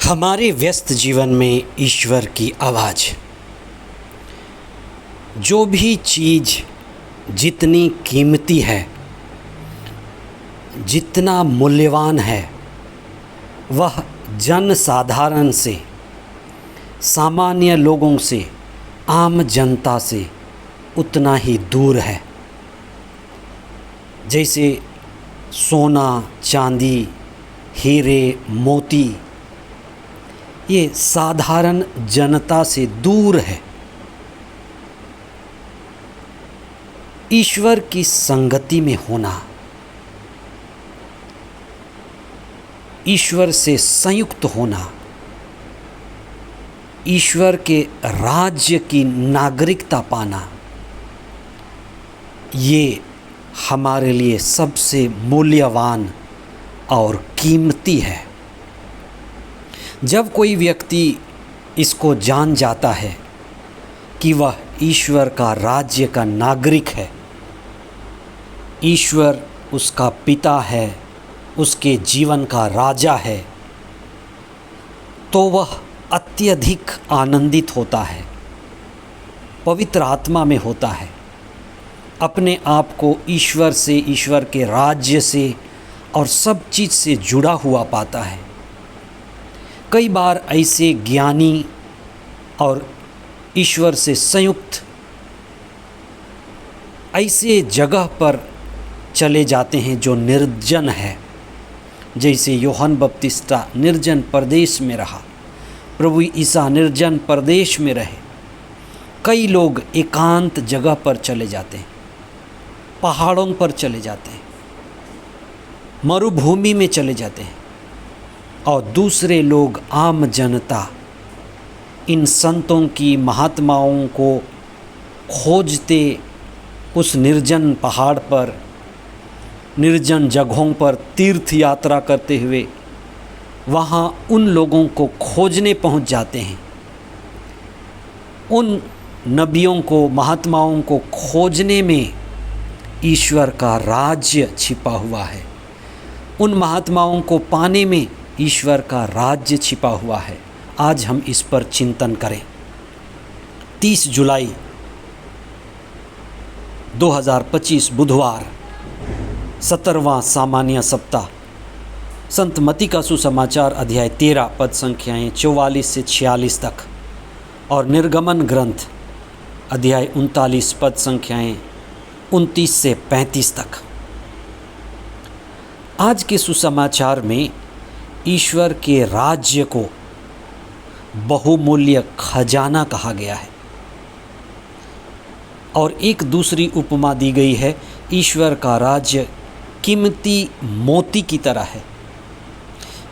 हमारे व्यस्त जीवन में ईश्वर की आवाज़। जो भी चीज़ जितनी कीमती है, जितना मूल्यवान है, वह जन साधारण से, सामान्य लोगों से, आम जनता से उतना ही दूर है। जैसे सोना, चांदी, हीरे, मोती, ये साधारण जनता से दूर है। ईश्वर की संगति में होना, ईश्वर से संयुक्त होना, ईश्वर के राज्य की नागरिकता पाना, ये हमारे लिए सबसे मूल्यवान और कीमती है। जब कोई व्यक्ति इसको जान जाता है कि वह ईश्वर का राज्य का नागरिक है, ईश्वर उसका पिता है, उसके जीवन का राजा है, तो वह अत्यधिक आनंदित होता है, पवित्र आत्मा में होता है, अपने आप को ईश्वर से, ईश्वर के राज्य से और सब चीज़ से जुड़ा हुआ पाता है। कई बार ऐसे ज्ञानी और ईश्वर से संयुक्त ऐसे जगह पर चले जाते हैं जो निर्जन है। जैसे यूहन्ना बपतिस्ता निर्जन प्रदेश में रहा, प्रभु ईसा निर्जन प्रदेश में रहे। कई लोग एकांत जगह पर चले जाते हैं, पहाड़ों पर चले जाते हैं, मरुभूमि में चले जाते हैं, और दूसरे लोग आम जनता इन संतों की, महात्माओं को खोजते उस निर्जन पहाड़ पर, निर्जन जगहों पर तीर्थ यात्रा करते हुए वहाँ उन लोगों को खोजने पहुँच जाते हैं। उन नबियों को, महात्माओं को खोजने में ईश्वर का राज्य छिपा हुआ है। उन महात्माओं को पाने में ईश्वर का राज्य छिपा हुआ है। आज हम इस पर चिंतन करें। 30 जुलाई 2025 बुधवार, 17वां सामान्य सप्ताह। संत मत्ती का सुसमाचार अध्याय 13 पद संख्याएँ 44 से 46 तक और निर्गमन ग्रंथ अध्याय 39 पद संख्याएँ 29 से 35 तक। आज के सुसमाचार में ईश्वर के राज्य को बहुमूल्य खजाना कहा गया है और एक दूसरी उपमा दी गई है। ईश्वर का राज्य कीमती मोती की तरह है,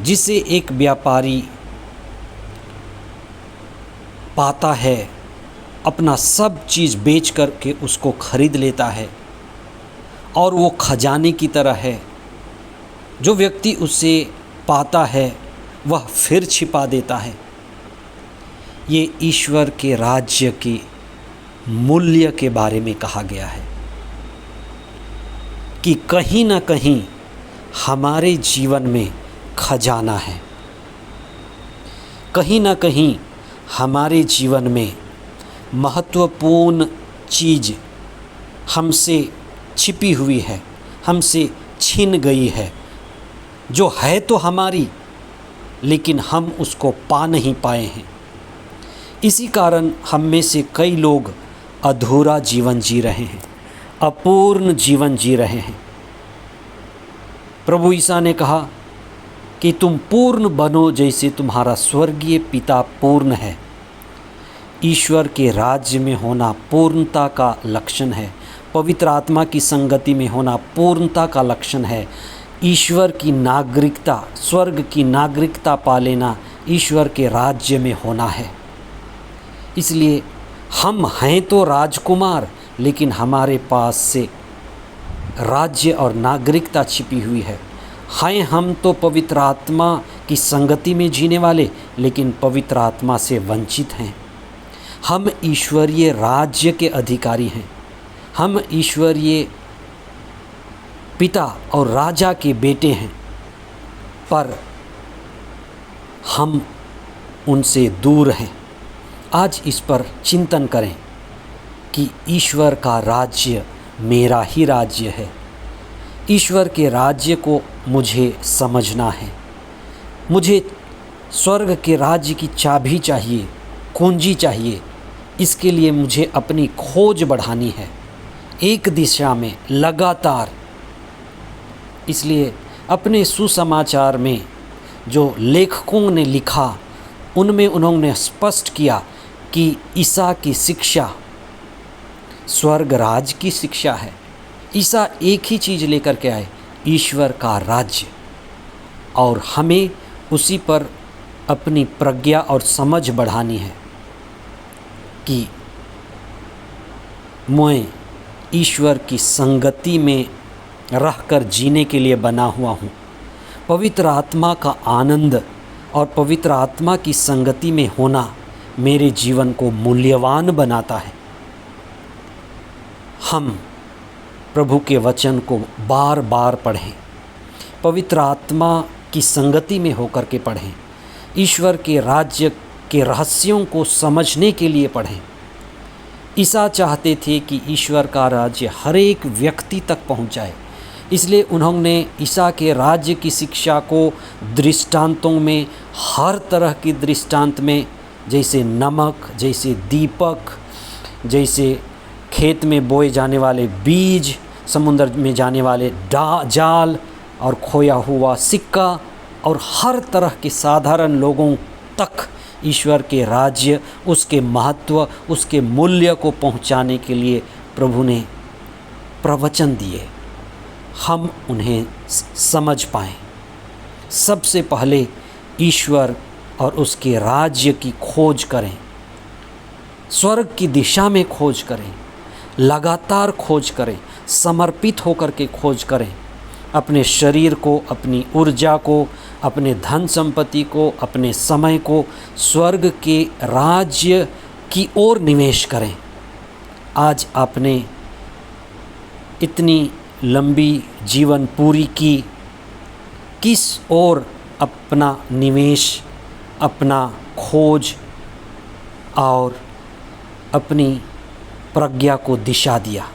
जिसे एक व्यापारी पाता है, अपना सब चीज़ बेच कर के उसको खरीद लेता है, और वो खजाने की तरह है। जो व्यक्ति उसे पाता है वह फिर छिपा देता है। ये ईश्वर के राज्य के मूल्य के बारे में कहा गया है कि कहीं ना कहीं हमारे जीवन में खजाना है, कहीं ना कहीं हमारे जीवन में महत्वपूर्ण चीज़ हमसे छिपी हुई है, हमसे छीन गई है, जो है तो हमारी, लेकिन हम उसको पा नहीं पाए हैं। इसी कारण हम में से कई लोग अधूरा जीवन जी रहे हैं, अपूर्ण जीवन जी रहे हैं। प्रभु ईसा ने कहा कि तुम पूर्ण बनो जैसे तुम्हारा स्वर्गीय पिता पूर्ण है। ईश्वर के राज्य में होना पूर्णता का लक्षण है। पवित्र आत्मा की संगति में होना पूर्णता का लक्षण है। ईश्वर की नागरिकता, स्वर्ग की नागरिकता पा लेना ईश्वर के राज्य में होना है। इसलिए हम हैं तो राजकुमार, लेकिन हमारे पास से राज्य और नागरिकता छिपी हुई है। हैं हम तो पवित्र आत्मा की संगति में जीने वाले, लेकिन पवित्र आत्मा से वंचित हैं। हम ईश्वरीय राज्य के अधिकारी हैं। हम ईश्वरीय पिता और राजा के बेटे हैं, पर हम उनसे दूर हैं। आज इस पर चिंतन करें कि ईश्वर का राज्य मेरा ही राज्य है। ईश्वर के राज्य को मुझे समझना है। मुझे स्वर्ग के राज्य की चाबी चाहिए, कुंजी चाहिए। इसके लिए मुझे अपनी खोज बढ़ानी है, एक दिशा में लगातार। इसलिए अपने सुसमाचार में जो लेखकों ने लिखा, उनमें उन्होंने स्पष्ट किया कि ईसा की शिक्षा स्वर्ग राज की शिक्षा है। ईसा एक ही चीज़ लेकर के आए, ईश्वर का राज्य, और हमें उसी पर अपनी प्रज्ञा और समझ बढ़ानी है कि मैं ईश्वर की संगति में रहकर जीने के लिए बना हुआ हूँ। पवित्र आत्मा का आनंद और पवित्र आत्मा की संगति में होना मेरे जीवन को मूल्यवान बनाता है। हम प्रभु के वचन को बार बार पढ़ें, पवित्र आत्मा की संगति में होकर के पढ़ें, ईश्वर के राज्य के रहस्यों को समझने के लिए पढ़ें। ईसा चाहते थे कि ईश्वर का राज्य हर एक व्यक्ति तक पहुंच जाए, इसलिए उन्होंने ईसा के राज्य की शिक्षा को दृष्टांतों में, हर तरह की दृष्टांत में, जैसे नमक, जैसे दीपक, जैसे खेत में बोए जाने वाले बीज, समुद्र में जाने वाले जाल और खोया हुआ सिक्का, और हर तरह के साधारण लोगों तक ईश्वर के राज्य, उसके महत्व, उसके मूल्य को पहुंचाने के लिए प्रभु ने प्रवचन दिए। हम उन्हें समझ पाएं। सबसे पहले ईश्वर और उसके राज्य की खोज करें, स्वर्ग की दिशा में खोज करें, लगातार खोज करें, समर्पित होकर के खोज करें। अपने शरीर को, अपनी ऊर्जा को, अपने धन संपत्ति को, अपने समय को स्वर्ग के राज्य की ओर निवेश करें। आज आपने इतनी लंबी जीवन पूरी की, किस ओर अपना निवेश, अपना खोज और अपनी प्रज्ञा को दिशा दिया?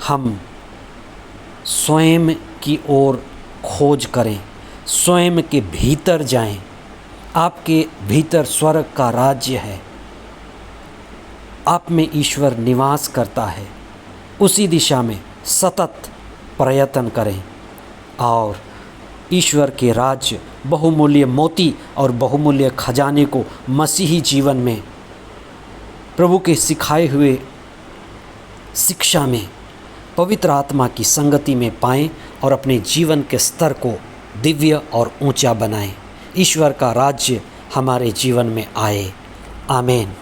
हम स्वयं की ओर खोज करें, स्वयं के भीतर जाएं। आपके भीतर स्वर्ग का राज्य है, आप में ईश्वर निवास करता है। उसी दिशा में सतत प्रयत्न करें और ईश्वर के राज्य, बहुमूल्य मोती और बहुमूल्य खजाने को मसीही जीवन में प्रभु के सिखाए हुए शिक्षा में, पवित्र आत्मा की संगति में पाएं और अपने जीवन के स्तर को दिव्य और ऊंचा बनाएं। ईश्वर का राज्य हमारे जीवन में आए। आमीन।